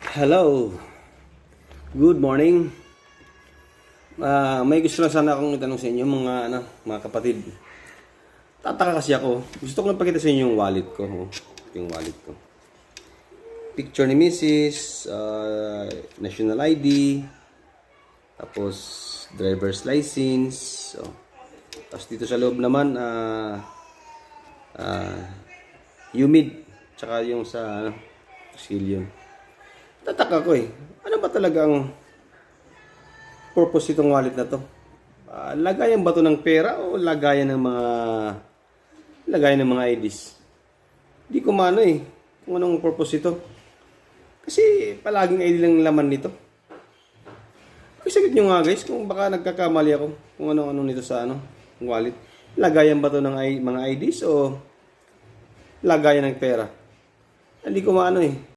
Hello. Good morning. May gusto lang sana akong itanong sa inyo mga kapatid. Tataka kasi ako. Gusto ko lang pakita sa inyo yung wallet ko. Yung wallet ko. Picture ni Mrs. National ID. Tapos driver's license. Tapos dito sa loob naman humid. Tsaka yung sa Brazilian. Tataka ko ano ba talagang purpose itong wallet na to? Lagayan ba to ng pera o lagayan ng mga IDs? Hindi ko maano kung anong purpose ito. Kasi palaging ID lang laman nito. Isagot nyo nga guys kung baka nagkakamali ako kung ano nito sa wallet. Lagayan ba to ng mga IDs o lagayan ng pera? Hindi ko maano